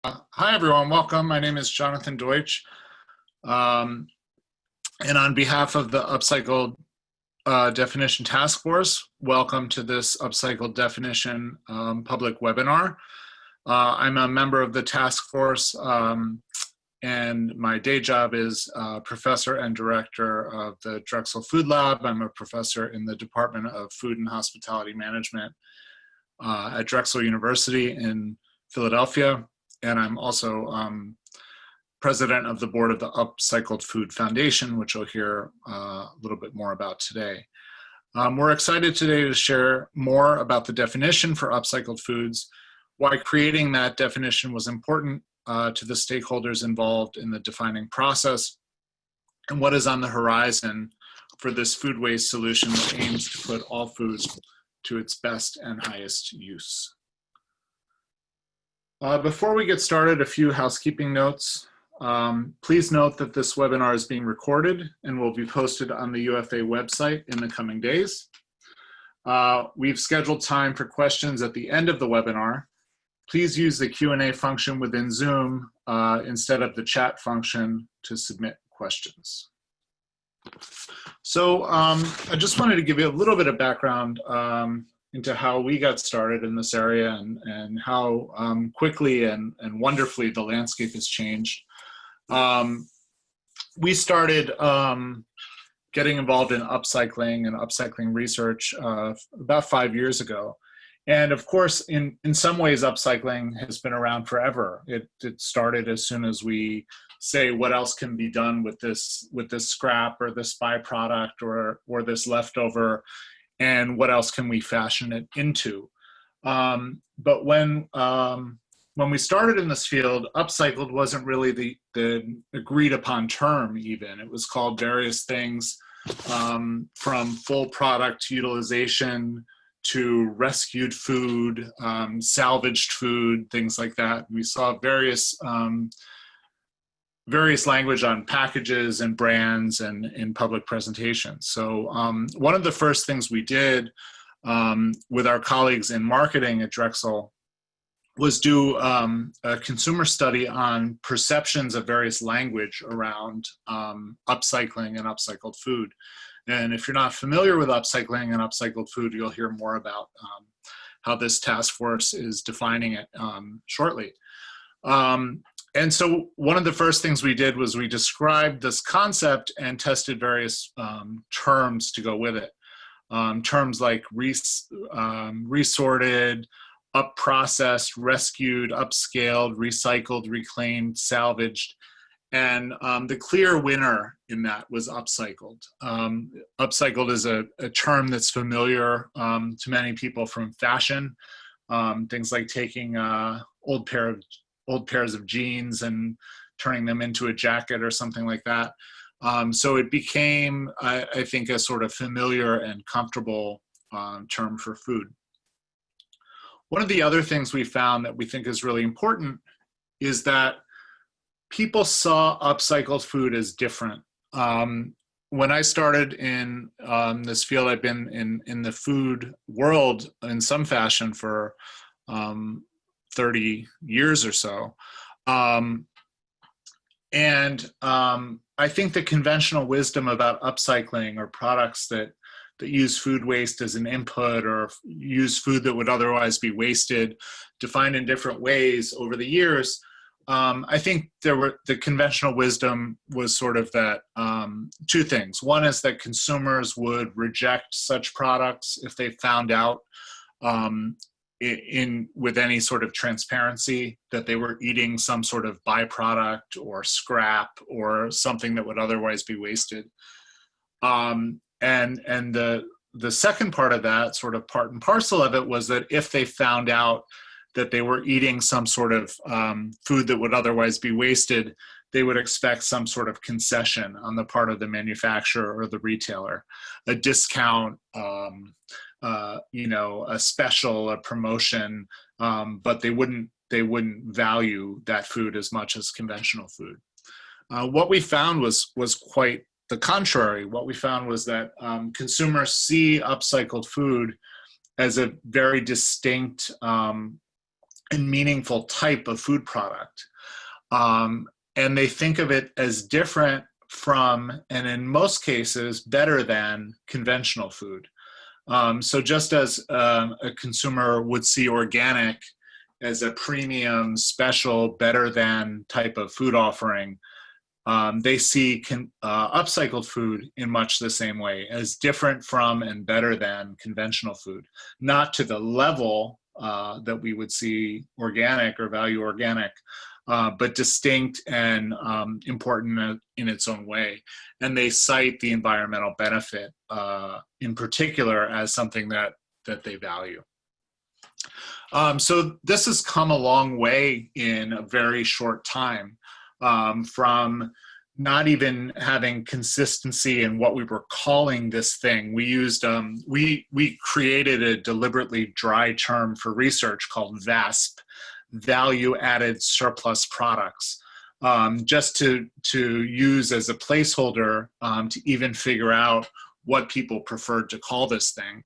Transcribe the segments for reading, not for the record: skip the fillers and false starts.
Hi, everyone. Welcome. My name is Jonathan Deutsch. Um, and on behalf of the Upcycled Definition Task Force, welcome to this Upcycled Definition public webinar. I'm a member of the task force, and my day job is professor and director of the Drexel Food Lab. I'm a professor in the Department of Food and Hospitality Management at Drexel University in Philadelphia. And I'm also president of the board of the Upcycled Food Foundation, which you'll hear a little bit more about today. We're excited today to share more about the definition for upcycled foods, why creating that definition was important to the stakeholders involved in the defining process, and what is on the horizon for this food waste solution that aims to put all foods to its best and highest use. Before we get started, a few housekeeping notes. Please note that this webinar is being recorded and will be posted on the UFA website in the coming days. We've scheduled time for questions at the end of the webinar. Please use the Q&A function within Zoom instead of the chat function to submit questions. So I just wanted to give you a little bit of background into how we got started in this area and how quickly and wonderfully the landscape has changed. We started getting involved in upcycling and upcycling research about 5 years ago. And of course, in some ways, upcycling has been around forever. It started as soon as we say what else can be done with this scrap or this byproduct or this leftover, and what else can we fashion it into. But when we started in this field, upcycled wasn't really the agreed upon term even. It was called various things, from full product utilization to rescued food, salvaged food, things like that. We saw various language on packages and brands and in public presentations. So one of the first things we did with our colleagues in marketing at Drexel was do a consumer study on perceptions of various language around upcycling and upcycled food. And if you're not familiar with upcycling and upcycled food, you'll hear more about how this task force is defining it shortly. And so one of the first things we did was we described this concept and tested various terms to go with it. Terms like resorted, up-processed, rescued, upscaled, recycled, reclaimed, salvaged. And the clear winner in that was upcycled. Upcycled is a term that's familiar to many people from fashion. Things like taking old pairs of jeans and turning them into a jacket or something like that. So it became, I think, a sort of familiar and comfortable term for food. One of the other things we found that we think is really important is that people saw upcycled food as different. When I started in this field, I've been in the food world in some fashion for 30 years or so. I think the conventional wisdom about upcycling or products that use food waste as an input or use food that would otherwise be wasted, defined in different ways over the years, I think the conventional wisdom was sort of that two things. One is that consumers would reject such products if they found out with any sort of transparency that they were eating some sort of byproduct or scrap or something that would otherwise be wasted. And the second part of that, sort of part and parcel of it, was that if they found out that they were eating some sort of food that would otherwise be wasted, they would expect some sort of concession on the part of the manufacturer or the retailer, a discount, a special, a promotion, but they wouldn't value that food as much as conventional food. What we found was quite the contrary. What we found was that consumers see upcycled food as a very distinct and meaningful type of food product. And they think of it as different from, and in most cases, better than conventional food. So just as a consumer would see organic as a premium, special, better than type of food offering, they see upcycled food in much the same way, as different from and better than conventional food. Not to the level that we would see organic or value organic, but distinct and important in its own way. And they cite the environmental benefit in particular as something that they value. So this has come a long way in a very short time, from not even having consistency in what we were calling this thing. We used, we created a deliberately dry term for research called VASP, value added surplus products, just to use as a placeholder to even figure out what people preferred to call this thing.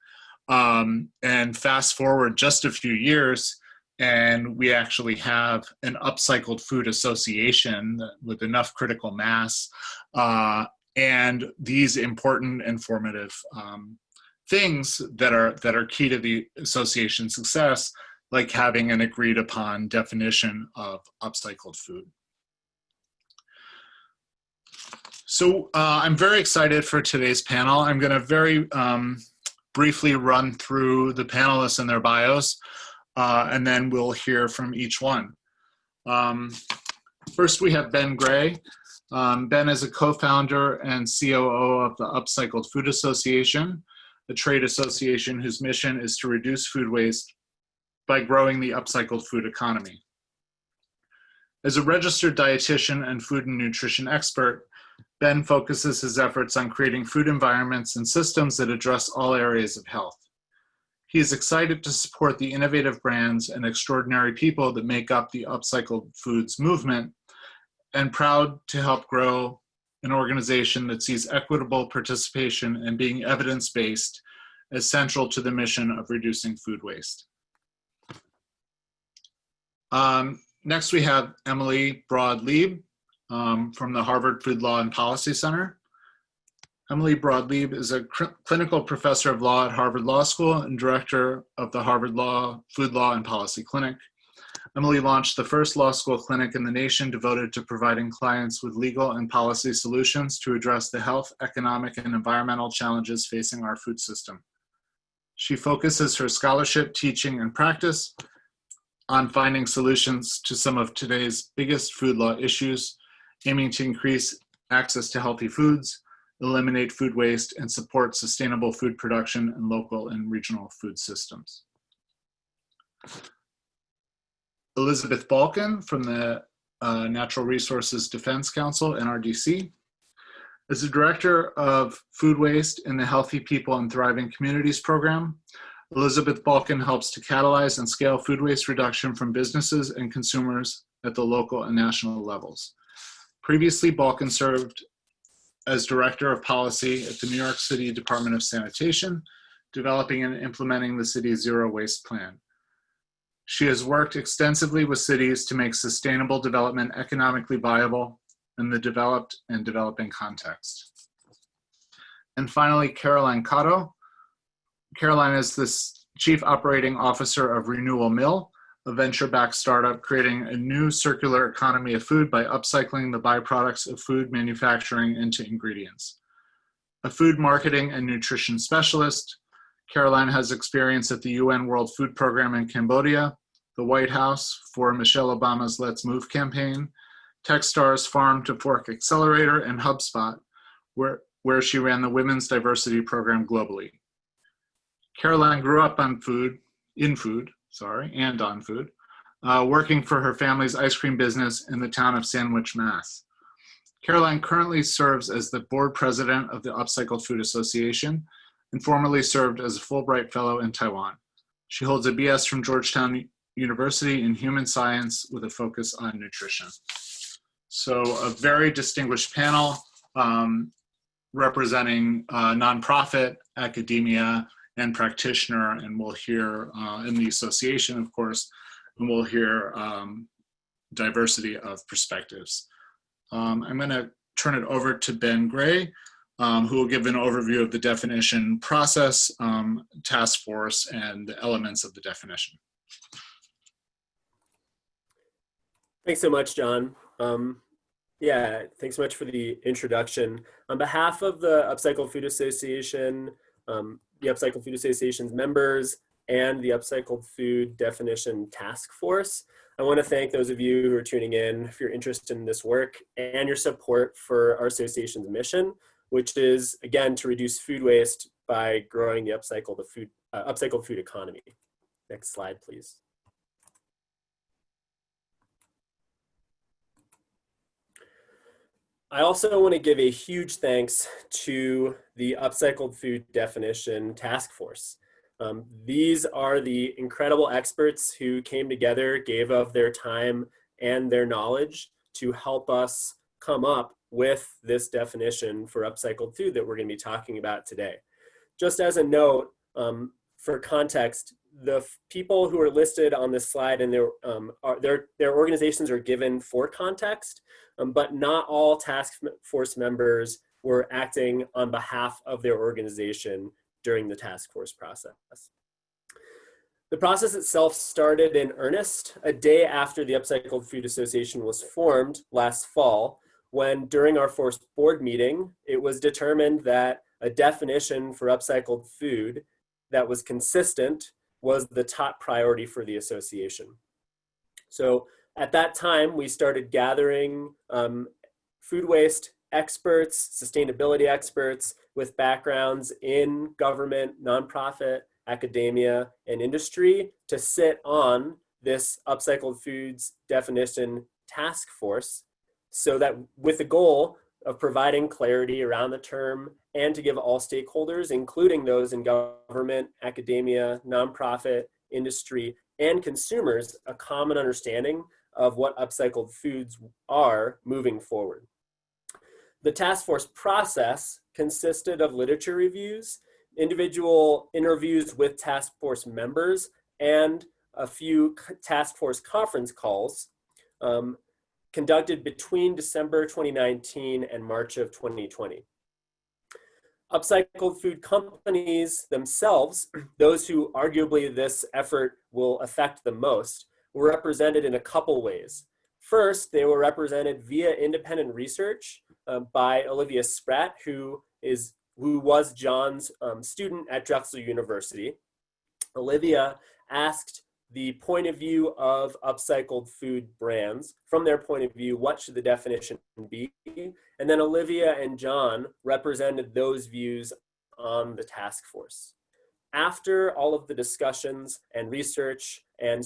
And fast forward just a few years, and we actually have an Upcycled Food Association with enough critical mass and these important and formative things that are key to the association's success, like having an agreed upon definition of upcycled food. So I'm very excited for today's panel. I'm going to very briefly run through the panelists and their bios, and then we'll hear from each one. First, we have Ben Gray. Ben is a co-founder and COO of the Upcycled Food Association, a trade association whose mission is to reduce food waste by growing the upcycled food economy. As a registered dietitian and food and nutrition expert, Ben focuses his efforts on creating food environments and systems that address all areas of health. He is excited to support the innovative brands and extraordinary people that make up the upcycled foods movement, and proud to help grow an organization that sees equitable participation and being evidence-based as central to the mission of reducing food waste. Next, we have Emily Broad-Lieb from the Harvard Food Law and Policy Center. Emily Broad-Lieb is a clinical professor of law at Harvard Law School and director of the Harvard Food Law and Policy Clinic. Emily launched the first law school clinic in the nation devoted to providing clients with legal and policy solutions to address the health, economic, and environmental challenges facing our food system. She focuses her scholarship, teaching, and practice on finding solutions to some of today's biggest food law issues, aiming to increase access to healthy foods, eliminate food waste, and support sustainable food production and local and regional food systems. Elizabeth Balkin from the Natural Resources Defense Council, NRDC. As the Director of Food Waste in the Healthy People and Thriving Communities program, Elizabeth Balkin helps to catalyze and scale food waste reduction from businesses and consumers at the local and national levels. Previously, Balkin served as Director of Policy at the New York City Department of Sanitation, developing and implementing the city's zero waste plan. She has worked extensively with cities to make sustainable development economically viable in the developed and developing context. And finally, Caroline Cotto. Caroline is the Chief Operating Officer of Renewal Mill, a venture-backed startup creating a new circular economy of food by upcycling the byproducts of food manufacturing into ingredients. A food marketing and nutrition specialist, Caroline has experience at the UN World Food Program in Cambodia, the White House for Michelle Obama's Let's Move campaign, Techstars Farm to Fork Accelerator, and HubSpot, where she ran the Women's Diversity Program globally. Caroline grew up on food, and on food, working for her family's ice cream business in the town of Sandwich, Mass. Caroline currently serves as the board president of the Upcycled Food Association and formerly served as a Fulbright Fellow in Taiwan. She holds a BS from Georgetown University in Human Science with a focus on nutrition. So a very distinguished panel representing nonprofit, academia, and practitioner, and we'll hear in the association, of course, and we'll hear diversity of perspectives. I'm going to turn it over to Ben Gray, who will give an overview of the definition process, task force, and the elements of the definition. Thanks so much, John. Yeah, thanks so much for the introduction. On behalf of the Upcycled Food Association, the Upcycled Food Association's members, and the Upcycled Food Definition Task Force, I want to thank those of you who are tuning in for your interest in this work and your support for our association's mission, which is, again, to reduce food waste by growing the upcycled food economy. Next slide, please. I also want to give a huge thanks to the Upcycled Food Definition Task Force. These are the incredible experts who came together, gave of their time and their knowledge to help us come up with this definition for upcycled food that we're going to be talking about today. Just as a note, for context, the people who are listed on this slide and their organizations are given for context, but not all task force members were acting on behalf of their organization during the task force process. The process itself started in earnest a day after the Upcycled Food Association was formed last fall, when during our first board meeting, it was determined that a definition for upcycled food that was consistent was the top priority for the association. So at that time, we started gathering food waste experts, sustainability experts with backgrounds in government, nonprofit, academia, and industry to sit on this upcycled foods definition task force, so that with the goal of providing clarity around the term and to give all stakeholders, including those in government, academia, nonprofit, industry, and consumers, a common understanding of what upcycled foods are moving forward. The task force process consisted of literature reviews, individual interviews with task force members, and a few task force conference calls conducted between December 2019 and March of 2020. Upcycled food companies themselves, those who arguably this effort will affect the most, were represented in a couple ways. First, they were represented via independent research by Olivia Spratt, who was John's student at Drexel University. Olivia asked the point of view of upcycled food brands. From their point of view, what should the definition be? And then Olivia and John represented those views on the task force. After all of the discussions and research and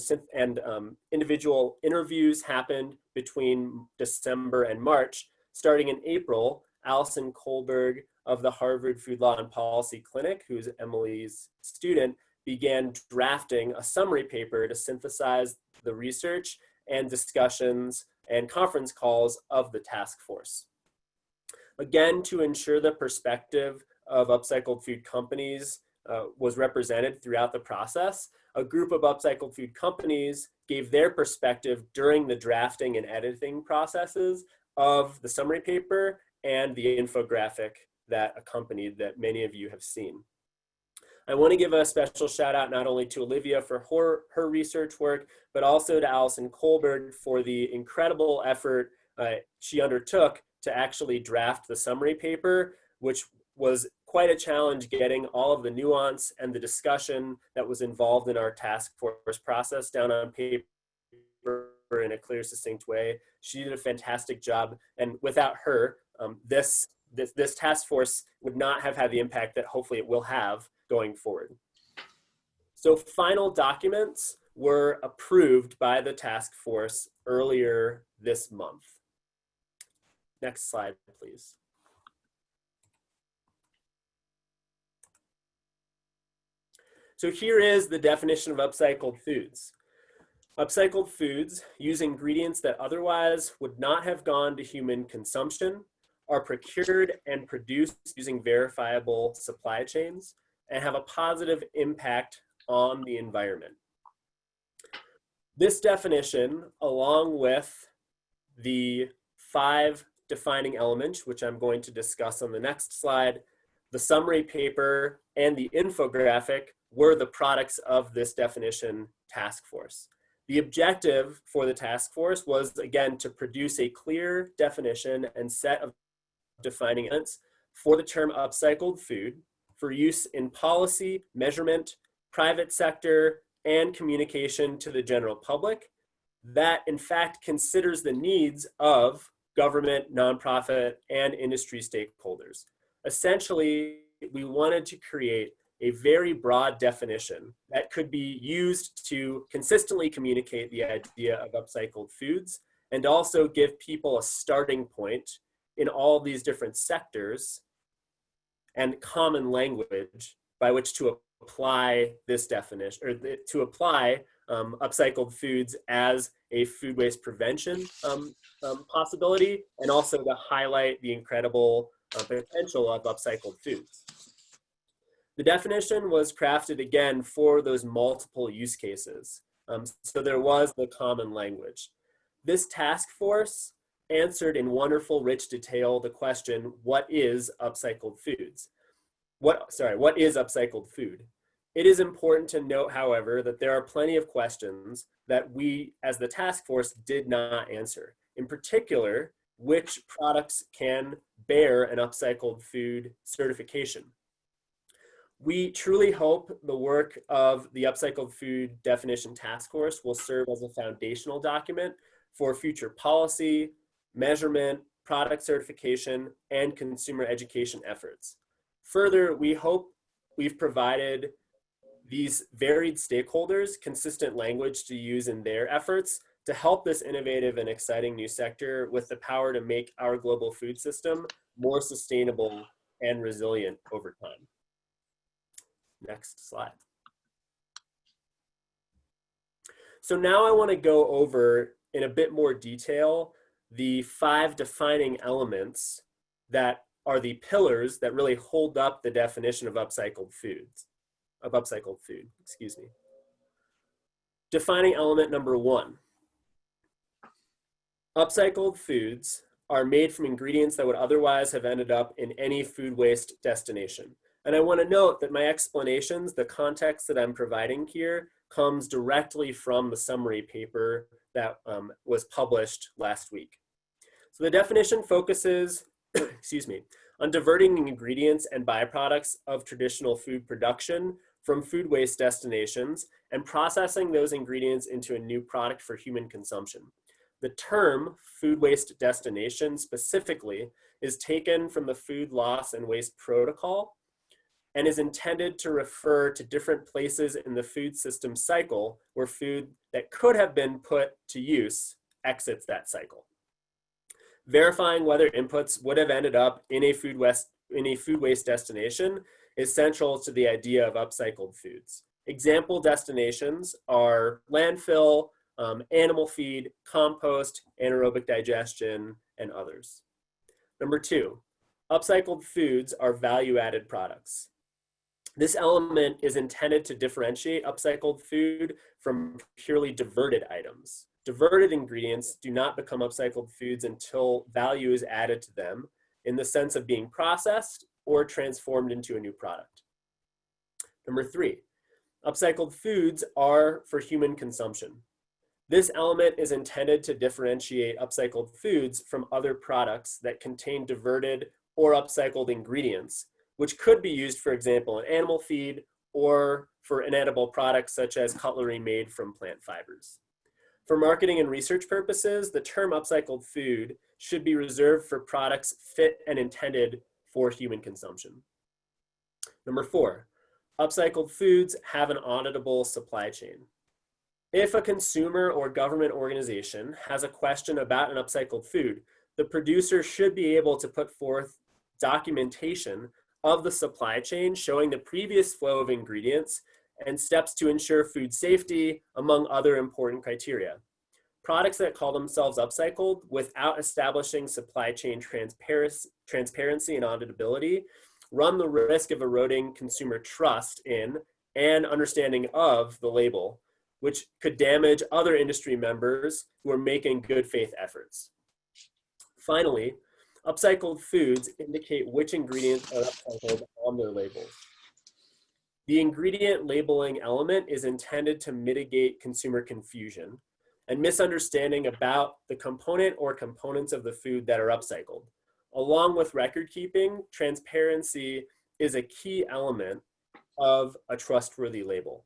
individual interviews happened between December and March, starting in April, Allison Kohlberg of the Harvard Food Law and Policy Clinic, who's Emily's student, began drafting a summary paper to synthesize the research and discussions and conference calls of the task force. Again, to ensure the perspective of upcycled food companies was represented throughout the process, a group of upcycled food companies gave their perspective during the drafting and editing processes of the summary paper and the infographic that accompanied that many of you have seen. I want to give a special shout out not only to Olivia for her research work, but also to Allison Kohlberg for the incredible effort she undertook to actually draft the summary paper, which was quite a challenge getting all of the nuance and the discussion that was involved in our task force process down on paper in a clear, succinct way. She did a fantastic job, and without her, this task force would not have had the impact that hopefully it will have going forward. So final documents were approved by the task force earlier this month. Next slide, please. So here is the definition of upcycled foods. Upcycled foods use ingredients that otherwise would not have gone to human consumption, are procured and produced using verifiable supply chains, and have a positive impact on the environment. This definition, along with the 5 defining elements, which I'm going to discuss on the next slide, the summary paper, and the infographic were the products of this definition task force. The objective for the task force was, again, to produce a clear definition and set of defining elements for the term upcycled food for use in policy, measurement, private sector, and communication to the general public that in fact considers the needs of government, nonprofit, and industry stakeholders. Essentially, we wanted to create a very broad definition that could be used to consistently communicate the idea of upcycled foods and also give people a starting point in all these different sectors and common language by which to apply this definition, or to apply upcycled foods as a food waste prevention possibility, and also to highlight the incredible potential of upcycled foods. The definition was crafted again for those multiple use cases. So there was the common language. This task force answered in wonderful, rich detail the question, what is upcycled foods? What is upcycled food? It is important to note, however, that there are plenty of questions that we, as the task force, did not answer. In particular, which products can bear an upcycled food certification? We truly hope the work of the Upcycled Food Definition Task Force will serve as a foundational document for future policy, measurement, product certification, and consumer education efforts. Further, we hope we've provided these varied stakeholders consistent language to use in their efforts to help this innovative and exciting new sector with the power to make our global food system more sustainable and resilient over time. Next slide. So now I want to go over in a bit more detail the 5 defining elements that are the pillars that really hold up the definition of upcycled food, excuse me. Defining element number 1. Upcycled foods are made from ingredients that would otherwise have ended up in any food waste destination. And I want to note that my explanations, the context that I'm providing here, comes directly from the summary paper that was published last week. So the definition focuses, excuse me, on diverting ingredients and byproducts of traditional food production from food waste destinations and processing those ingredients into a new product for human consumption. The term food waste destination specifically is taken from the Food Loss and Waste Protocol and is intended to refer to different places in the food system cycle where food that could have been put to use exits that cycle. Verifying whether inputs would have ended up in a food waste destination is central to the idea of upcycled foods. Example destinations are landfill, animal feed, compost, anaerobic digestion, and others. Number 2, upcycled foods are value-added products. This element is intended to differentiate upcycled food from purely diverted items. Diverted ingredients do not become upcycled foods until value is added to them in the sense of being processed or transformed into a new product. Number 3, upcycled foods are for human consumption. This element is intended to differentiate upcycled foods from other products that contain diverted or upcycled ingredients, which could be used, for example, in animal feed or for inedible products such as cutlery made from plant fibers. For marketing and research purposes, the term upcycled food should be reserved for products fit and intended for human consumption. Number 4, upcycled foods have an auditable supply chain. If a consumer or government organization has a question about an upcycled food, the producer should be able to put forth documentation of the supply chain showing the previous flow of ingredients and steps to ensure food safety, among other important criteria. Products that call themselves upcycled without establishing supply chain transparency and auditability run the risk of eroding consumer trust in and understanding of the label, which could damage other industry members who are making good faith efforts. Finally, upcycled foods indicate which ingredients are upcycled on their labels. The ingredient labeling element is intended to mitigate consumer confusion and misunderstanding about the component or components of the food that are upcycled. Along with record keeping, transparency is a key element of a trustworthy label.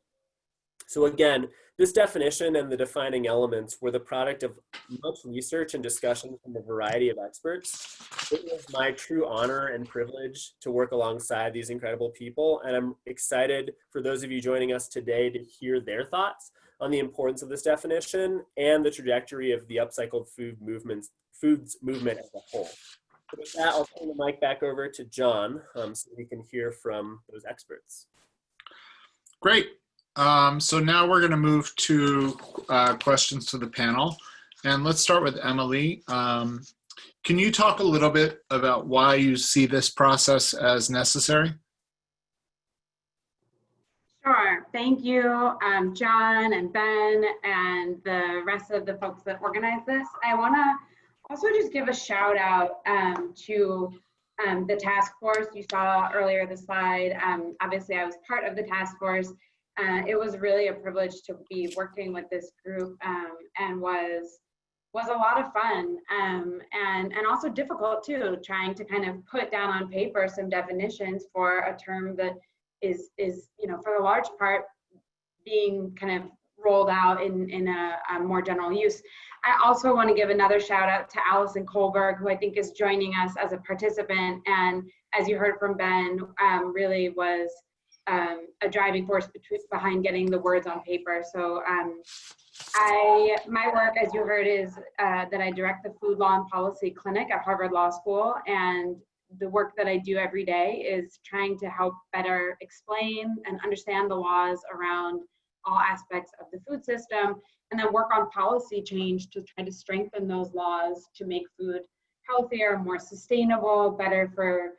So again, this definition and the defining elements were the product of much research and discussion from a variety of experts. It was my true honor and privilege to work alongside these incredible people, and I'm excited for those of you joining us today to hear their thoughts on the importance of this definition and the trajectory of the upcycled foods movement as a whole. So with that, I'll turn the mic back over to John so we can hear from those experts. Great. So now we're going to move to questions to the panel. And let's start with Emily. Can you talk a little bit about why you see this process as necessary? Sure. Thank you, John and Ben and the rest of the folks that organized this. I want to also just give a shout out to the task force. You saw earlier the slide. Obviously, I was part of the task force. It was really a privilege to be working with this group and was a lot of fun and also difficult too, trying to kind of put down on paper some definitions for a term that is for the large part being kind of rolled out in a more general use. I also want to give another shout out to Allison Kohlberg, who I think is joining us as a participant, and as you heard from Ben, really was a driving force behind getting the words on paper. So my work, as you heard, is that I direct the Food Law and Policy Clinic at Harvard Law School, and the work that I do every day is trying to help better explain and understand the laws around all aspects of the food system, and then work on policy change to try to strengthen those laws to make food healthier, more sustainable, better for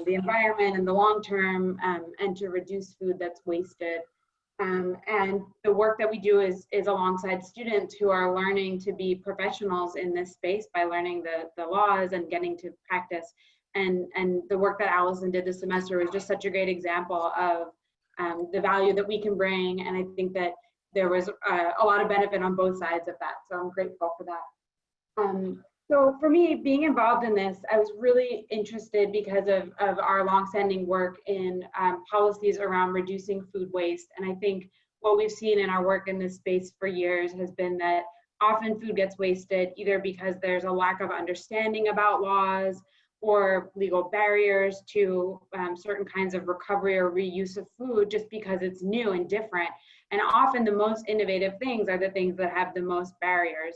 the environment in the long term, and to reduce food that's wasted. And the work that we do is alongside students who are learning to be professionals in this space by learning the laws and getting to practice. And the work that Allison did this semester was just such a great example of the value that we can bring. And I think that there was a lot of benefit on both sides of that. So I'm grateful for that. So for me, being involved in this, I was really interested because of our longstanding work in policies around reducing food waste. And I think what we've seen in our work in this space for years has been that often food gets wasted either because there's a lack of understanding about laws or legal barriers to certain kinds of recovery or reuse of food just because it's new and different. And often the most innovative things are the things that have the most barriers.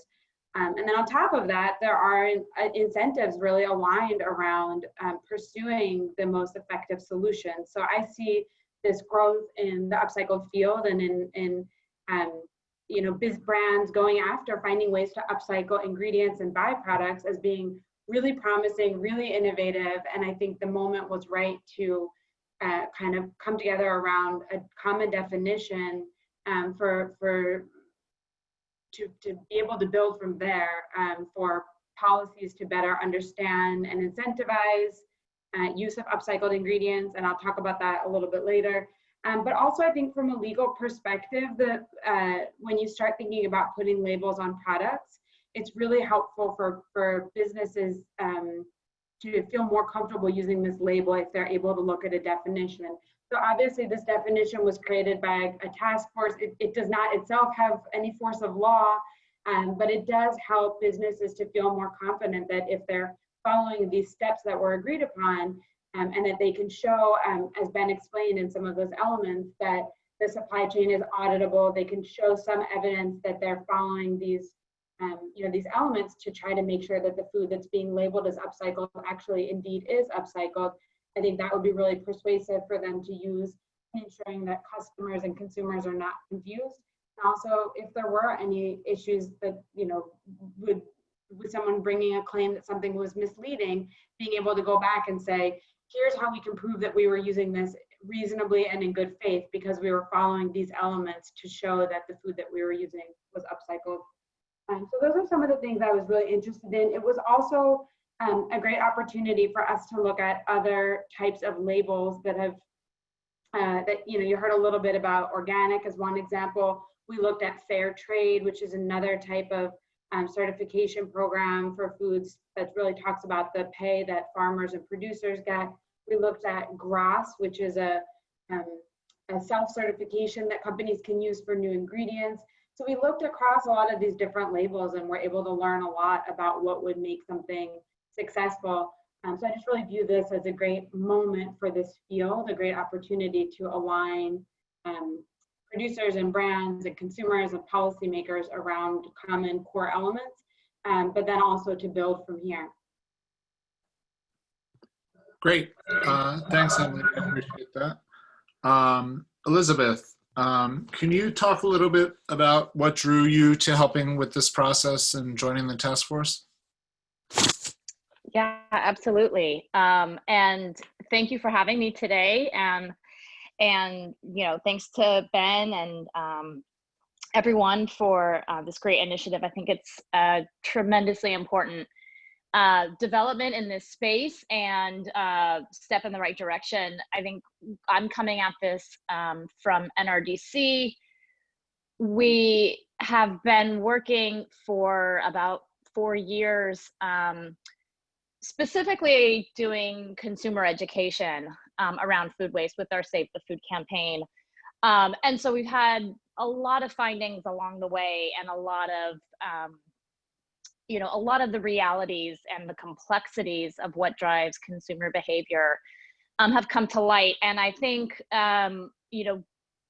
And then on top of that, there are incentives really aligned around pursuing the most effective solutions. So I see this growth in the upcycled field and in biz brands going after finding ways to upcycle ingredients and byproducts as being really promising, really innovative. And I think the moment was right to kind of come together around a common definition to be able to build from there for policies to better understand and incentivize use of upcycled ingredients, and I'll talk about that a little bit later. But also I think from a legal perspective, that when you start thinking about putting labels on products, it's really helpful for businesses to feel more comfortable using this label if they're able to look at a definition. So obviously this definition was created by a task force. It does not itself have any force of law, but it does help businesses to feel more confident that if they're following these steps that were agreed upon, and that they can show, as Ben explained in some of those elements, that the supply chain is auditable. They can show some evidence that they're following these these elements to try to make sure that the food that's being labeled as upcycled actually indeed is upcycled. I think that would be really persuasive for them to use, ensuring that customers and consumers are not confused. And also, if there were any issues that, with someone bringing a claim that something was misleading, being able to go back and say, here's how we can prove that we were using this reasonably and in good faith because we were following these elements to show that the food that we were using was upcycled. So those are some of the things I was really interested in. It was also a great opportunity for us to look at other types of labels that have, you heard a little bit about organic as one example. We looked at fair trade, which is another type of certification program for foods that really talks about the pay that farmers and producers get. We looked at GRAS, which is a self-certification that companies can use for new ingredients. So we looked across a lot of these different labels and were able to learn a lot about what would make something successful. So I just really view this as a great moment for this field, a great opportunity to align producers and brands and consumers and policymakers around common core elements, but then also to build from here. Great. Thanks, Emily. I appreciate that. Elizabeth, can you talk a little bit about what drew you to helping with this process and joining the task force? Yeah, absolutely. And thank you for having me today. And thanks to Ben and everyone for this great initiative. I think it's a tremendously important development in this space and step in the right direction. I think I'm coming at this from NRDC. We have been working for about 4 years, specifically doing consumer education around food waste with our Save the Food campaign. And so we've had a lot of findings along the way and a lot of the realities and the complexities of what drives consumer behavior have come to light. And I think,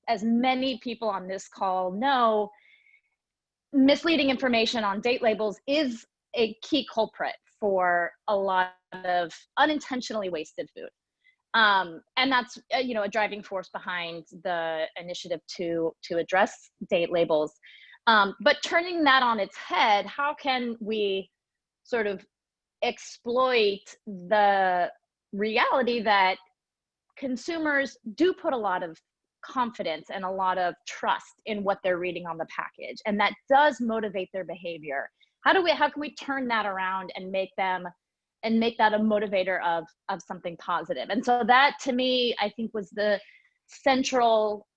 as many people on this call know, misleading information on date labels is a key culprit for a lot of unintentionally wasted food. And that's, a driving force behind the initiative to address date labels. But turning that on its head, how can we sort of exploit the reality that consumers do put a lot of confidence and a lot of trust in what they're reading on the package, and that does motivate their behavior? How can we turn that around and make that a motivator of something positive? And so that, to me, I think was the central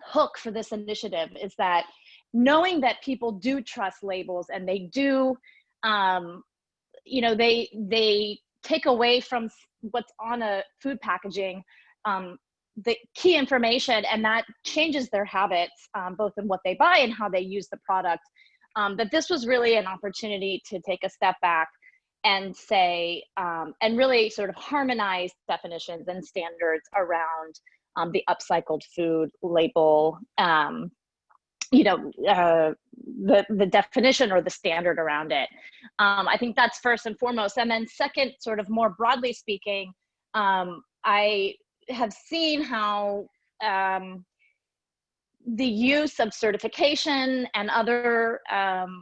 hook for this initiative, is that knowing that people do trust labels and they do, they take away from what's on a food packaging the key information, and that changes their habits, both in what they buy and how they use the product. That this was really an opportunity to take a step back and say, and really sort of harmonize definitions and standards around the upcycled food label, the definition or the standard around it. I think that's first and foremost. And then second, sort of more broadly speaking, I have seen how the use of certification and other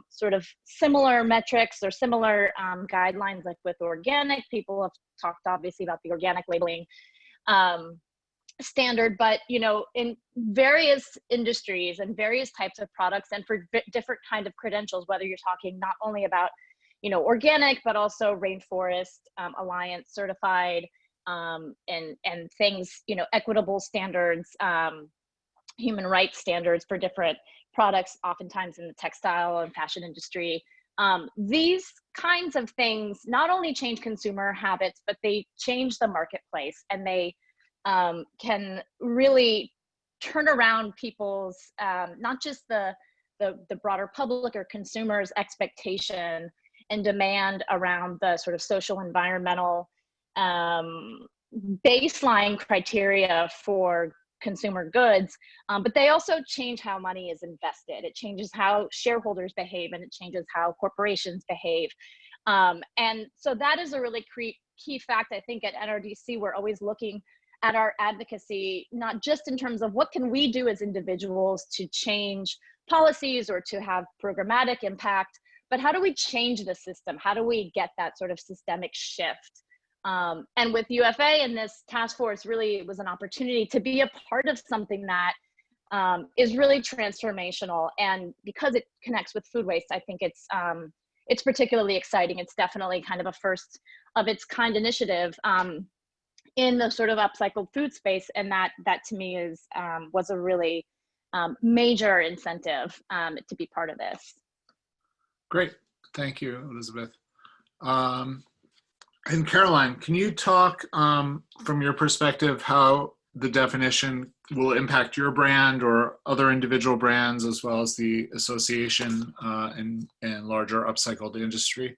sort of similar metrics or similar guidelines, like with organic, people have talked obviously about the organic labeling standard, but in various industries and various types of products and for different kind of credentials, whether you're talking not only about organic, but also Rainforest Alliance certified, and things, equitable standards, human rights standards for different products, oftentimes in the textile and fashion industry. These kinds of things not only change consumer habits, but they change the marketplace, and they can really turn around people's, not just the broader public or consumers' expectation and demand around the sort of social environmental baseline criteria for consumer goods, but they also change how money is invested. It changes how shareholders behave, and it changes how corporations behave. And so that is a really key fact. I think at NRDC, we're always looking at our advocacy, not just in terms of what can we do as individuals to change policies or to have programmatic impact, but how do we change the system? How do we get that sort of systemic shift And with UFA and this task force, really it was an opportunity to be a part of something that is really transformational. And because it connects with food waste, I think it's particularly exciting. It's definitely kind of a first of its kind initiative in the sort of upcycled food space. And that to me was a really major incentive to be part of this. Great. Thank you, Elizabeth. And Caroline, can you talk from your perspective how the definition will impact your brand or other individual brands, as well as the association and larger upcycled industry?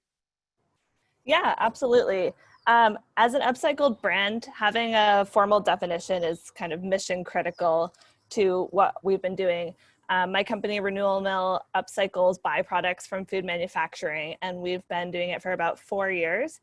Yeah, absolutely. As an upcycled brand, having a formal definition is kind of mission critical to what we've been doing. My company, Renewal Mill, upcycles byproducts from food manufacturing, and we've been doing it for about 4 years.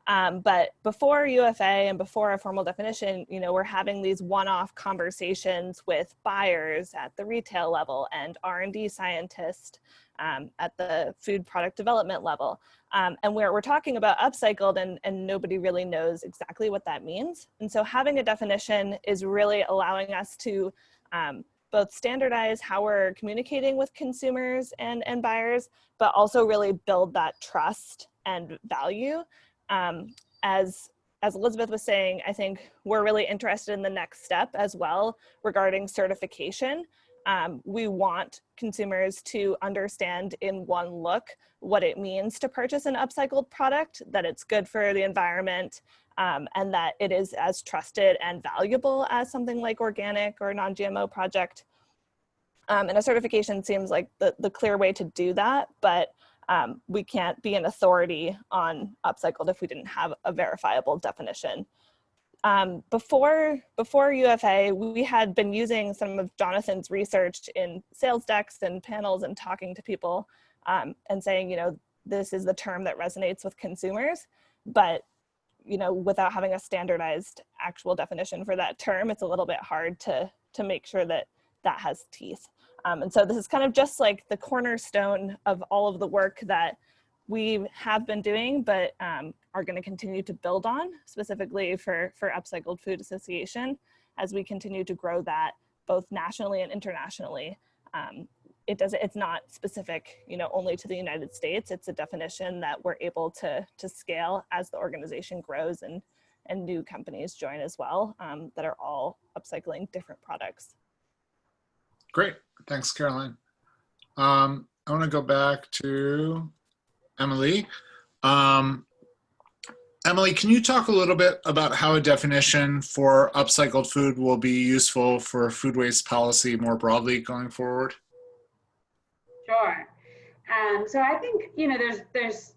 But before UFA and before a formal definition, we're having these one-off conversations with buyers at the retail level and R&D scientists at the food product development level. And we're talking about upcycled and nobody really knows exactly what that means. And so having a definition is really allowing us to both standardize how we're communicating with consumers and buyers, but also really build that trust and value. As Elizabeth was saying, I think we're really interested in the next step as well regarding certification. We want consumers to understand in one look what it means to purchase an upcycled product, that it's good for the environment, and that it is as trusted and valuable as something like organic or non-GMO project. And a certification seems like the clear way to do that, but we can't be an authority on upcycled if we didn't have a verifiable definition. Before UFA, we had been using some of Jonathan's research in sales decks and panels and talking to people and saying, this is the term that resonates with consumers, but without having a standardized actual definition for that term, it's a little bit hard to make sure that that has teeth. And so this is kind of just like the cornerstone of all of the work that we have been doing, but are going to continue to build on, specifically for Upcycled Food Association, as we continue to grow that both nationally and internationally. It's not specific, only to the United States. It's a definition that we're able to scale as the organization grows and new companies join as well, that are all upcycling different products. Great. Thanks, Caroline. I want to go back to Emily. Emily, can you talk a little bit about how a definition for upcycled food will be useful for food waste policy more broadly going forward? Sure. So I think, there's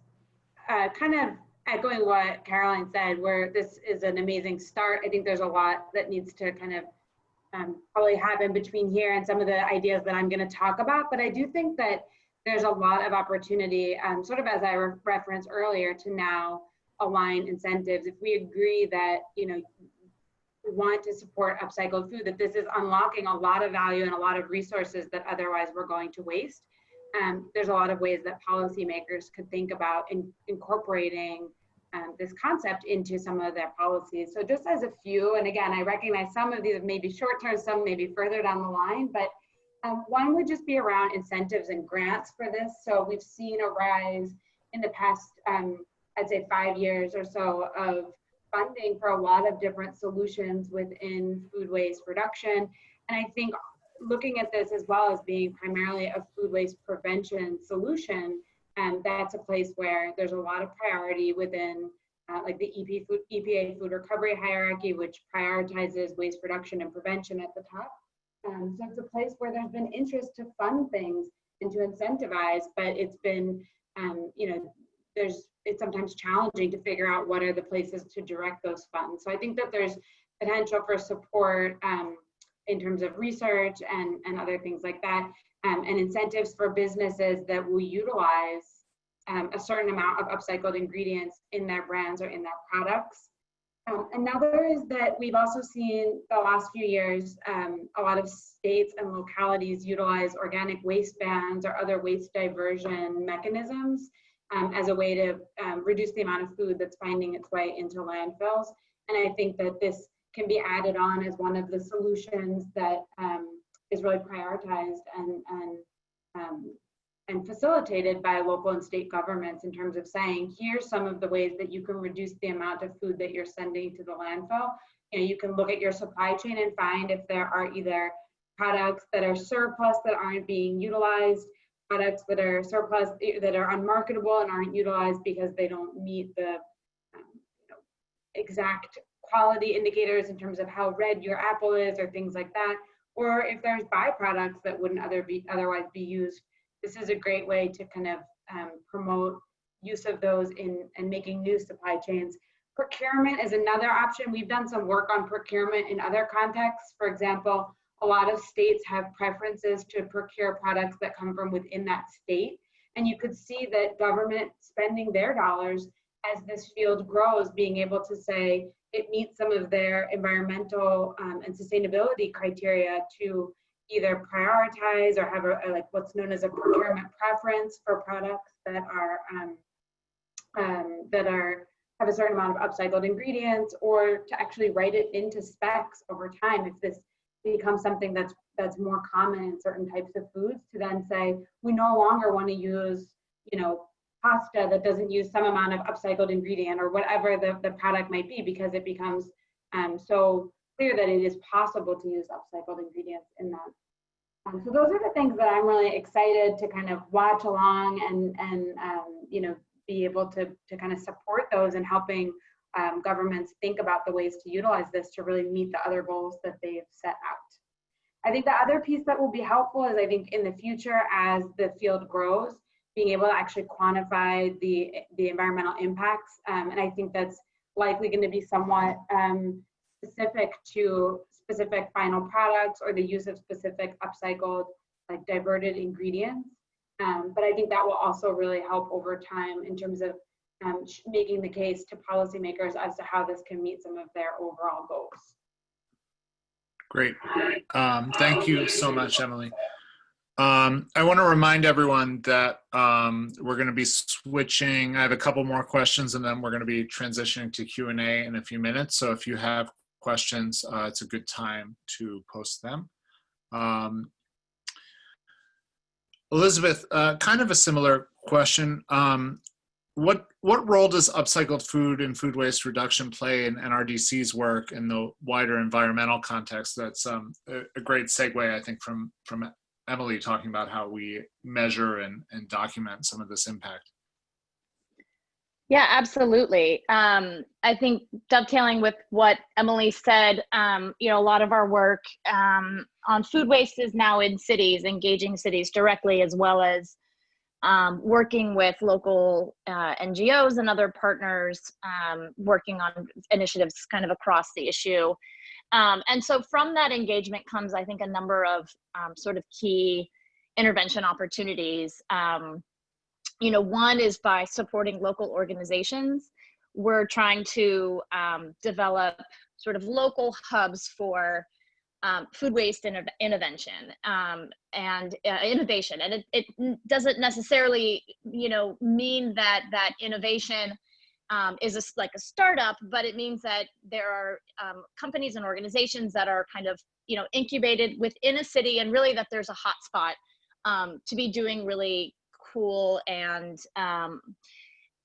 kind of echoing what Caroline said, where this is an amazing start. I think there's a lot that needs to kind of probably happen between here and some of the ideas that I'm going to talk about. But I do think that there's a lot of opportunity, sort of as I referenced earlier, to now align incentives. If we agree that, we want to support upcycled food, that this is unlocking a lot of value and a lot of resources that otherwise we're going to waste. There's a lot of ways that policymakers could think about incorporating this concept into some of their policies. So just as a few, and again, I recognize some of these may be short-term, some may be further down the line, but one would just be around incentives and grants for this. So we've seen a rise in the past, I'd say 5 years or so, of funding for a lot of different solutions within food waste reduction. And I think looking at this as well as being primarily a food waste prevention solution, and that's a place where there's a lot of priority within like the EPA food recovery hierarchy, which prioritizes waste reduction and prevention at the top. So it's a place where there's been interest to fund things and to incentivize, but it's been, it's sometimes challenging to figure out what are the places to direct those funds. So I think that there's potential for support in terms of research and other things like that, and incentives for businesses that will utilize a certain amount of upcycled ingredients in their brands or in their products. Another is that we've also seen the last few years, a lot of states and localities utilize organic waste bans or other waste diversion mechanisms as a way to reduce the amount of food that's finding its way into landfills. And I think that this can be added on as one of the solutions that is really prioritized and facilitated by local and state governments in terms of saying, here's some of the ways that you can reduce the amount of food that you're sending to the landfill. You know, you can look at your supply chain and find if there are either products that are surplus that aren't being utilized, products that are surplus that are unmarketable and aren't utilized because they don't meet the exact quality indicators in terms of how red your apple is or things like that, or if there's byproducts that wouldn't otherwise be used. This is a great way to kind of promote use of those in making new supply chains. Procurement is another option. We've done some work on procurement in other contexts. For example, a lot of states have preferences to procure products that come from within that state. And you could see that government spending their dollars as this field grows, being able to say it meets some of their environmental and sustainability criteria to either prioritize or have a like what's known as a procurement preference for products that are have a certain amount of upcycled ingredients, or to actually write it into specs over time if this becomes something that's more common in certain types of foods, to then say we no longer want to use, you know, pasta that doesn't use some amount of upcycled ingredient or whatever the product might be, because it becomes so clear that it is possible to use upcycled ingredients in that. So those are the things that I'm really excited to kind of watch along and you know, be able to kind of support those and helping governments think about the ways to utilize this to really meet the other goals that they've set out. I think the other piece that will be helpful is, I think in the future, as the field grows, being able to actually quantify the environmental impacts. And I think that's likely going to be somewhat specific to specific final products or the use of specific upcycled, like diverted ingredients. But I think that will also really help over time in terms of making the case to policymakers as to how this can meet some of their overall goals. Great. Thank you so much, Emily. I want to remind everyone that we're going to be switching. I have a couple more questions, and then we're going to be transitioning to Q&A in a few minutes. So if you have questions, it's a good time to post them. Elizabeth, kind of a similar question. What role does upcycled food and food waste reduction play in NRDC's work in the wider environmental context? That's a great segue, I think, from Emily talking about how we measure and document some of this impact. Yeah, absolutely. I think dovetailing with what Emily said, you know, a lot of our work on food waste is now in cities, engaging cities directly, as well as working with local NGOs and other partners, working on initiatives kind of across the issue. And so from that engagement comes, I think, a number of sort of key intervention opportunities. You know, one is by supporting local organizations. We're trying to develop sort of local hubs for food waste intervention and innovation. And it doesn't necessarily, you know, mean that innovation is like a startup, but it means that there are companies and organizations that are kind of, you know, incubated within a city, and really that there's a hotspot to be doing really cool and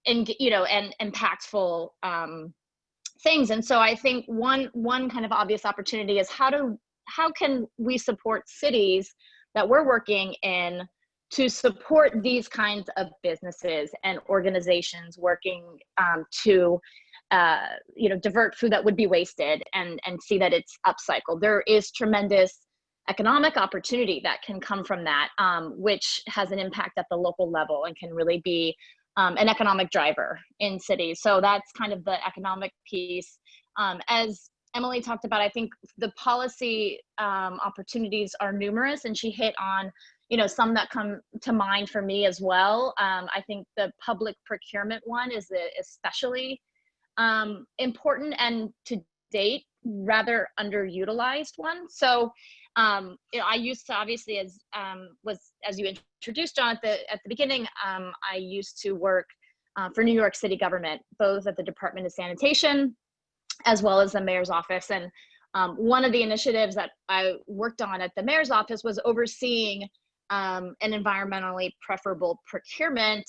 you know, and impactful things. And so I think one kind of obvious opportunity is how can we support cities that we're working in to support these kinds of businesses and organizations working to you know, divert food that would be wasted and see that it's upcycled. There is tremendous economic opportunity that can come from that, which has an impact at the local level and can really be an economic driver in cities. So that's kind of the economic piece. As Emily talked about, I think the policy opportunities are numerous, and she hit on, you know, some that come to mind for me as well. I think the public procurement one is especially important, and to date rather underutilized one. So I used to obviously, as you introduced, John, at the beginning, I used to work for New York City government, both at the Department of Sanitation as well as the mayor's office. And one of the initiatives that I worked on at the mayor's office was overseeing an environmentally preferable procurement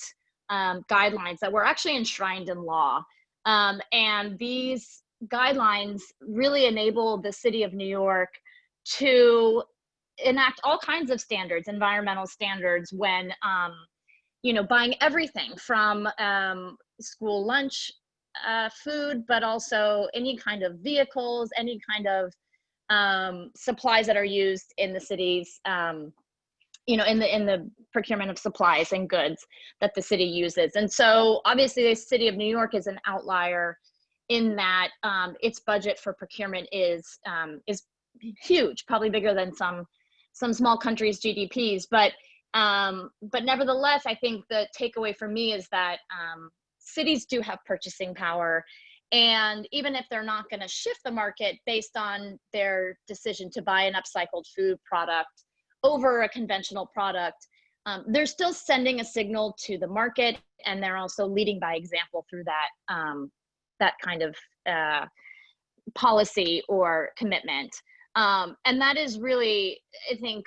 guidelines that were actually enshrined in law. And these guidelines really enable the city of New York to enact all kinds of standards, environmental standards, when buying everything from school lunch food, but also any kind of vehicles, any kind of supplies that are used in the cities, in the procurement of supplies and goods that the city uses. And so obviously the city of New York is an outlier in that its budget for procurement is huge, probably bigger than some small countries' GDPs. But nevertheless, I think the takeaway for me is that cities do have purchasing power. And even if they're not going to shift the market based on their decision to buy an upcycled food product over a conventional product, they're still sending a signal to the market, and they're also leading by example through that kind of policy or commitment. And that is really, I think,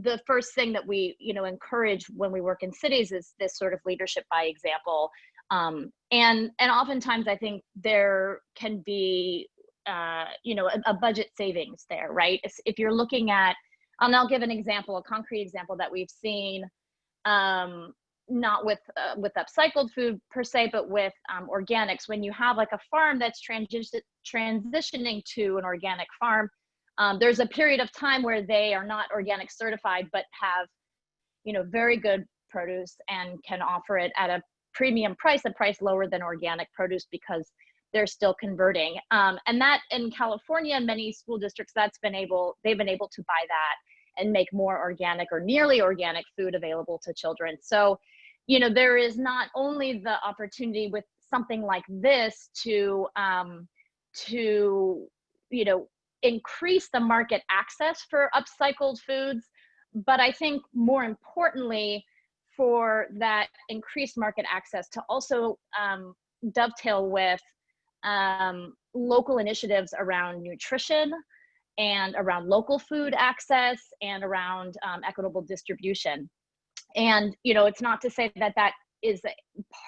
the first thing that we encourage when we work in cities is this sort of leadership by example. And oftentimes I think there can be a budget savings there, right? If you're looking at, and I'll give an example, a concrete example that we've seen, not with upcycled food per se, but with organics. When you have like a farm that's transitioning to an organic farm, there's a period of time where they are not organic certified, but have very good produce and can offer it at a premium price, a price lower than organic produce, because they're still converting. And that in California, in many school districts, they've been able to buy that and make more organic or nearly organic food available to children. So, there is not only the opportunity with something like this to increase the market access for upcycled foods, but I think more importantly, for that increased market access to also dovetail with local initiatives around nutrition and around local food access and around equitable distribution. And, it's not to say that that is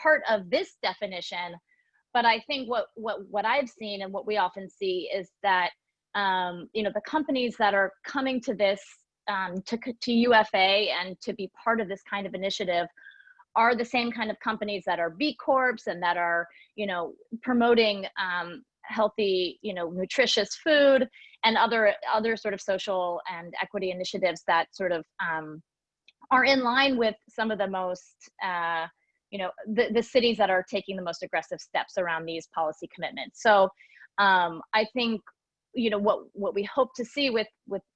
part of this definition, but I think what I've seen and what we often see is that, the companies that are coming to this, to UFA and to be part of this kind of initiative are the same kind of companies that are B Corps and that are, promoting healthy, nutritious food and other sort of social and equity initiatives that sort of are in line with some of the most, the cities that are taking the most aggressive steps around these policy commitments. So I think, what we hope to see with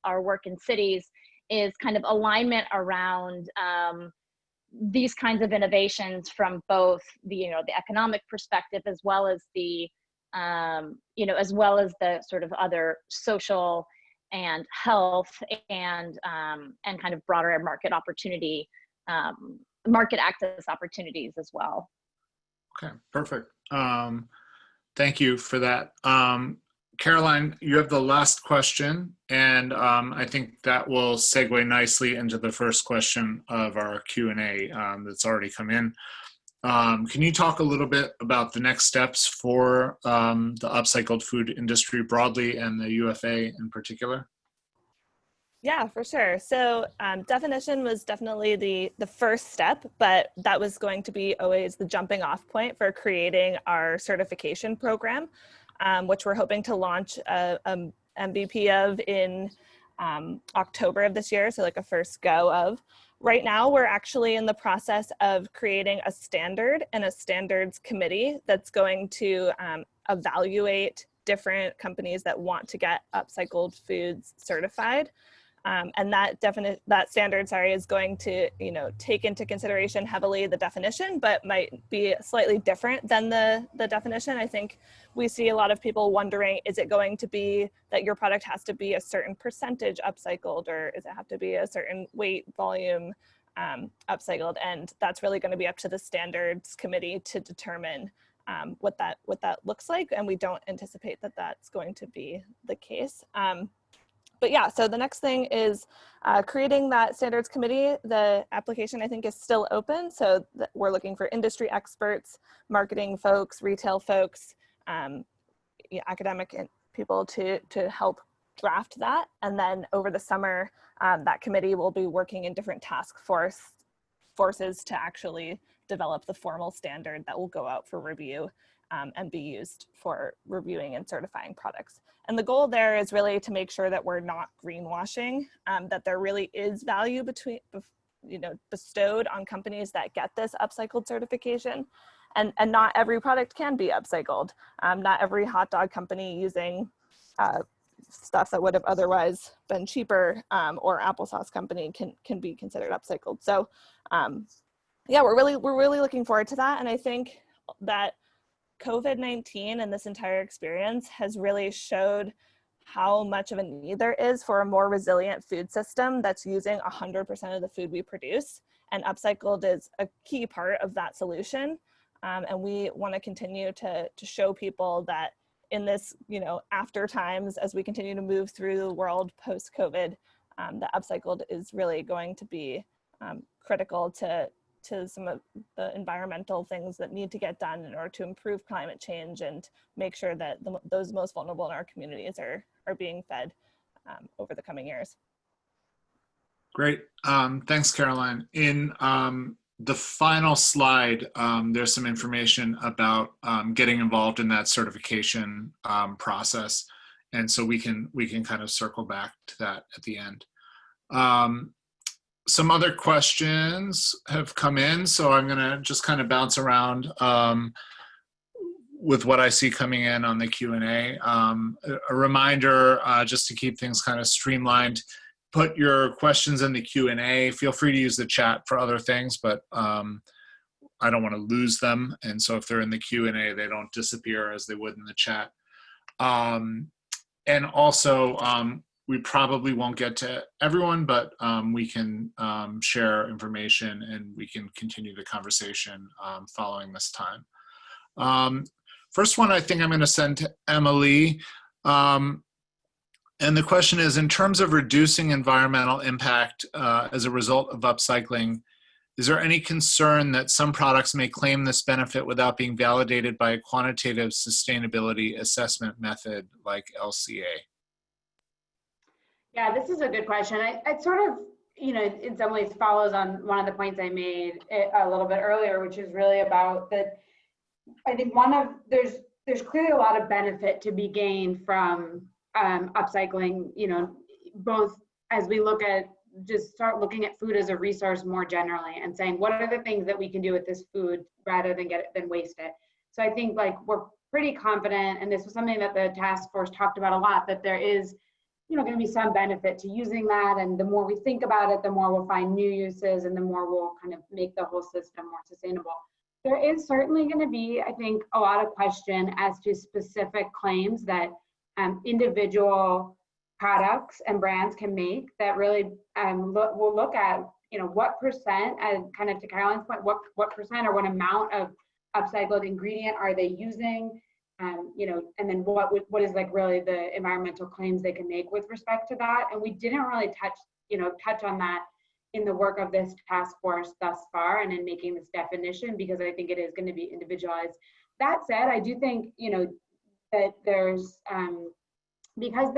our work in cities is kind of alignment around these kinds of innovations from both the economic perspective as well as the sort of other social and health and kind of broader market opportunity, market access opportunities as well. Okay, perfect. Thank you for that. Caroline, you have the last question, and I think that will segue nicely into the first question of our Q&A that's already come in. Can you talk a little bit about the next steps for the upcycled food industry broadly and the UFA in particular? Yeah, for sure. So definition was definitely the first step, but that was going to be always the jumping off point for creating our certification program, which we're hoping to launch a MVP of in October of this year. So like a first go of. Right now, we're actually in the process of creating a standard and a standards committee that's going to evaluate different companies that want to get upcycled foods certified. And that standard, is going to, take into consideration heavily the definition, but might be slightly different than the definition. I think we see a lot of people wondering, is it going to be that your product has to be a certain percentage upcycled, or does it have to be a certain weight, volume upcycled? And that's really going to be up to the standards committee to determine what that looks like. And we don't anticipate that that's going to be the case. But yeah, so the next thing is creating that standards committee. The application, I think, is still open. So we're looking for industry experts, marketing folks, retail folks, academic people to help draft that. And then over the summer, that committee will be working in different task forces to actually develop the formal standard that will go out for review and be used for reviewing and certifying products. And the goal there is really to make sure that we're not greenwashing, that there really is value bestowed on companies that get this upcycled certification. And not every product can be upcycled. Not every hot dog company using stuff that would have otherwise been cheaper, or applesauce company can be considered upcycled. So yeah, we're really looking forward to that. And I think that COVID-19 and this entire experience has really showed how much of a need there is for a more resilient food system that's using 100% of the food we produce. And upcycled is a key part of that solution. And we want to continue to show people that in this, after times, as we continue to move through the world post-COVID, that upcycled is really going to be critical to some of the environmental things that need to get done in order to improve climate change and make sure that those most vulnerable in our communities are being fed over the coming years. Great. Thanks, Caroline. In the final slide, there's some information about getting involved in that certification process. And so we can kind of circle back to that at the end. Some other questions have come in, so I'm going to just kind of bounce around with what I see coming in on the Q&A. A reminder, just to keep things kind of streamlined, put your questions in the Q&A. Feel free to use the chat for other things, but I don't want to lose them. And so if they're in the Q&A, they don't disappear as they would in the chat. And also, we probably won't get to everyone, but we can share information and we can continue the conversation following this time. First one I think I'm going to send to Emily. And the question is, in terms of reducing environmental impact as a result of upcycling, is there any concern that some products may claim this benefit without being validated by a quantitative sustainability assessment method like LCA? Yeah, this is a good question. I sort of, in some ways follows on one of the points I made a little bit earlier, which is really about that. I think there's clearly a lot of benefit to be gained from upcycling, both as we start looking at food as a resource more generally and saying, what are the things that we can do with this food rather than waste it? So I think we're pretty confident, and this was something that the task force talked about a lot, that there is going to be some benefit to using that. And the more we think about it, the more we'll find new uses and the more we'll kind of make the whole system more sustainable. There is certainly going to be, I think, a lot of question as to specific claims that individual products and brands can make that really we'll look at, what percent, and kind of to Caroline's point, what percent or what amount of upcycled ingredient are they using? And then what is really the environmental claims they can make with respect to that. And we didn't really touch on that in the work of this task force thus far and in making this definition, because I think it is going to be individualized. That said, I do think, that there's, because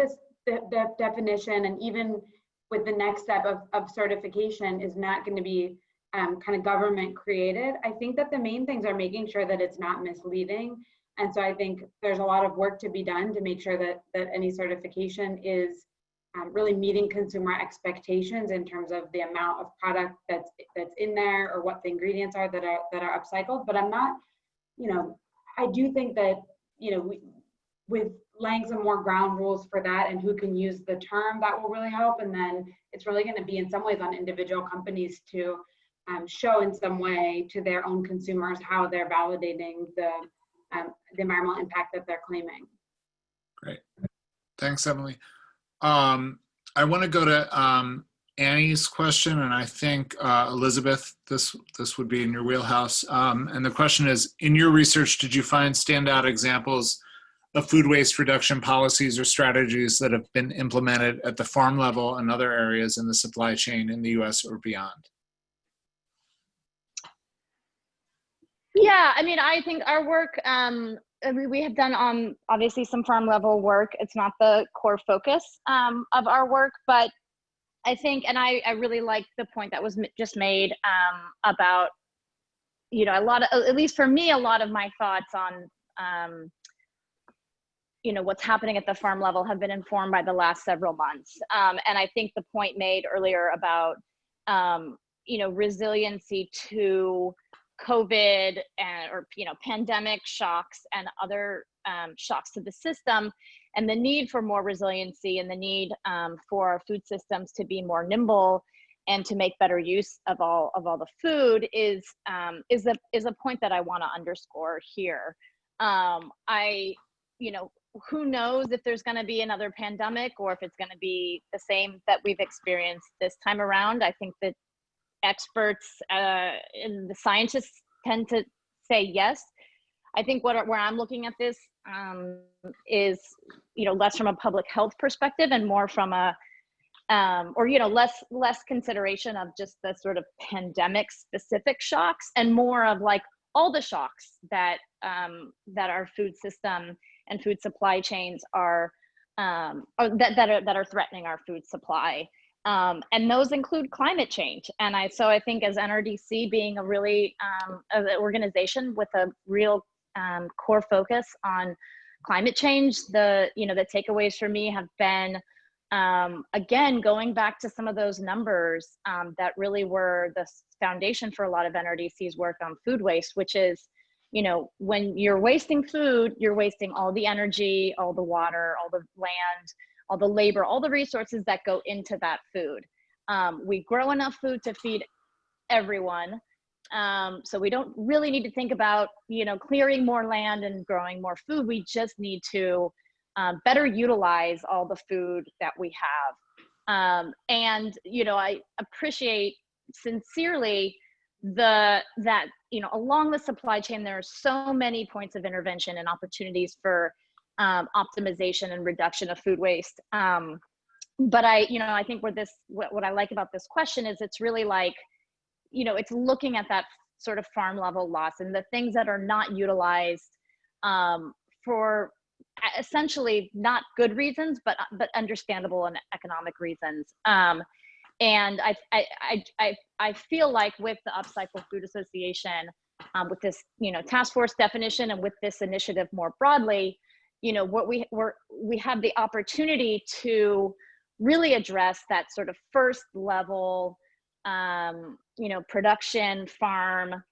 the definition and even with the next step of certification is not going to be kind of government created, I think that the main things are making sure that it's not misleading. And so I think there's a lot of work to be done to make sure that any certification is really meeting consumer expectations in terms of the amount of product that's in there or what the ingredients are that are upcycled. But I'm not, I do think that, with laying some more ground rules for that and who can use the term, that will really help. And then it's really going to be in some ways on individual companies to show in some way to their own consumers how they're validating the environmental impact that they're claiming. Great. Thanks, Emily. I want to go to Annie's question, and I think Elizabeth, this would be in your wheelhouse. And the question is, in your research, did you find standout examples of food waste reduction policies or strategies that have been implemented at the farm level and other areas in the supply chain in the US or beyond? Yeah, I mean, I think our work, we have done obviously some farm level work. It's not the core focus of our work, but I think, and I really like the point that was just made about, you know, at least for me, a lot of my thoughts on, you know, what's happening at the farm level have been informed by the last several months. And I think the point made earlier about, you know, resiliency to COVID or, you know, pandemic shocks and other shocks to the system, and the need for more resiliency and the need for our food systems to be more nimble and to make better use of all the food is a point that I want to underscore here. You know, who knows if there's going to be another pandemic or if it's going to be the same that we've experienced this time around. I think that experts and the scientists tend to say yes. I think where I'm looking at this is, you know, less from a public health perspective and more from a, or, you know, less consideration of just the sort of pandemic specific shocks and more of like all the shocks that our food system and food supply chains are that are threatening our food supply. And those include climate change. And so I think as NRDC being a really an organization with a real core focus on climate change, the takeaways for me have been, again, going back to some of those numbers that really were the foundation for a lot of NRDC's work on food waste, which is, you know, when you're wasting food, you're wasting all the energy, all the water, all the land, all the labor, all the resources that go into that food. We grow enough food to feed everyone. So we don't really need to think about, you know, clearing more land and growing more food. We just need to better utilize all the food that we have. And, you know, I appreciate sincerely that, you know, along the supply chain, there are so many points of intervention and opportunities for optimization and reduction of food waste. But I think what I like about this question is it's really like, you know, it's looking at that sort of farm level loss and the things that are not utilized for essentially not good reasons, but understandable and economic reasons. And I feel like with the Upcycled Food Association, with this, you know, task force definition and with this initiative more broadly, you know, what we have the opportunity to really address that sort of first level, you know, production farm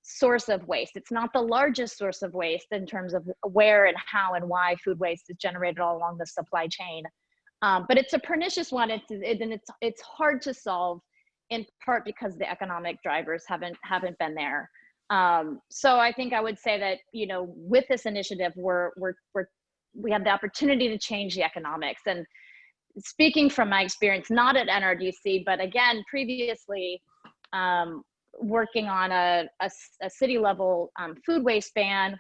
source of waste. It's not the largest source of waste in terms of where and how and why food waste is generated all along the supply chain. But it's a pernicious one. It's hard to solve, in part because the economic drivers haven't been there. So I think I would say that, you know, with this initiative, we have the opportunity to change the economics. And speaking from my experience, not at NRDC, but again, previously working on a city level food waste ban,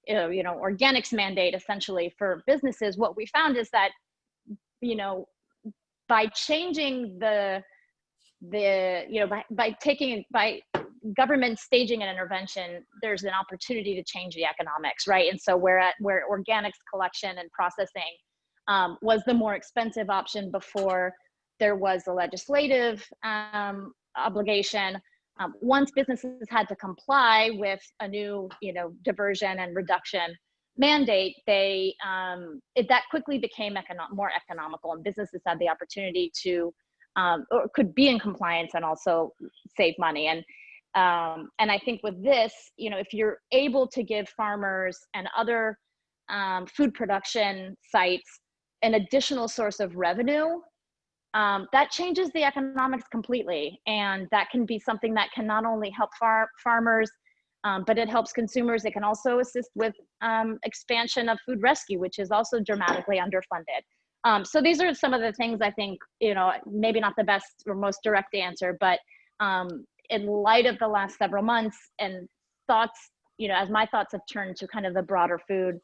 you know, organics mandate essentially for businesses, what we found is that, you know, by changing by government staging an intervention, there's an opportunity to change the economics, right? And so where organics collection and processing was the more expensive option before there was a legislative obligation, once businesses had to comply with a new, you know, diversion and reduction mandate, that quickly became more economical, and businesses had the opportunity to or could be in compliance and also save money. And I think with this, you know, if you're able to give farmers and other food production sites an additional source of revenue, that changes the economics completely. And that can be something that can not only help farmers, but it helps consumers. It can also assist with expansion of food rescue, which is also dramatically underfunded. So these are some of the things I think, maybe not the best or most direct answer, but in light of the last several months and thoughts, as my thoughts have turned to kind of the broader food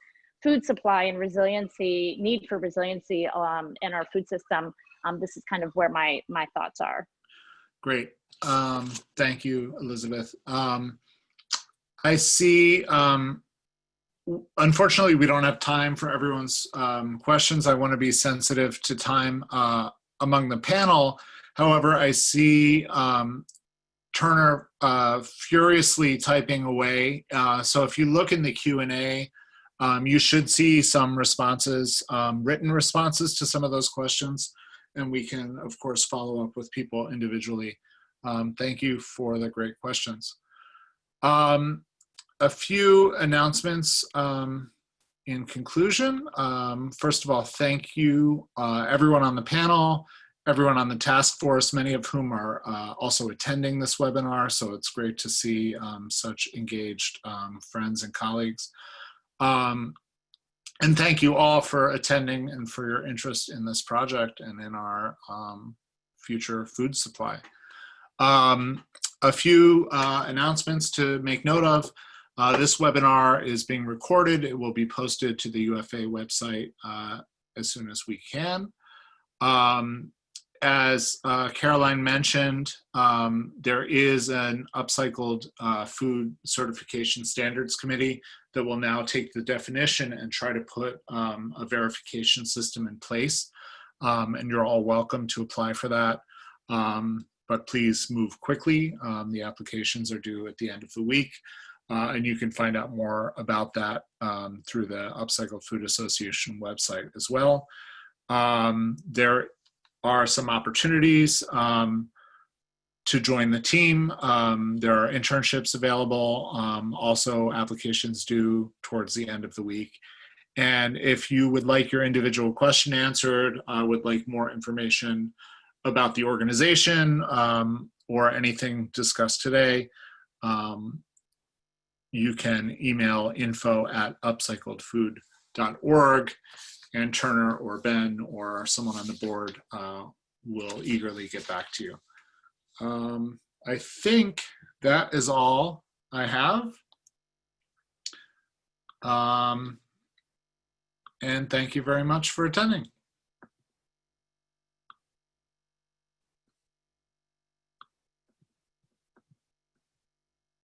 supply and resiliency, need for resiliency in our food system, this is kind of where my thoughts are. Great. Thank you, Elizabeth. I see, unfortunately, we don't have time for everyone's questions. I want to be sensitive to time among the panel. However, I see Turner furiously typing away. So if you look in the Q&A, you should see some responses, written responses to some of those questions, and we can, of course, follow up with people individually. Thank you for the great questions. A few announcements in conclusion. First of all, thank you everyone on the panel, everyone on the task force, many of whom are also attending this webinar, so it's great to see such engaged friends and colleagues. And thank you all for attending and for your interest in this project and in our future food supply. A few announcements to make note of. This webinar is being recorded. It will be posted to the UFA website as soon as we can. As Caroline mentioned, there is an Upcycled Food Certification Standards Committee that will now take the definition and try to put a verification system in place. And you're all welcome to apply for that. But please move quickly. The applications are due at the end of the week. And you can find out more about that through the Upcycled Food Association website as well. There are some opportunities to join the team. There are internships available, also applications due towards the end of the week. And if you would like your individual question answered, would like more information about the organization or anything discussed today, you can email info@upcycledfood.org, and Turner or Ben or someone on the board will eagerly get back to you. I think that is all I have. And thank you very much for attending.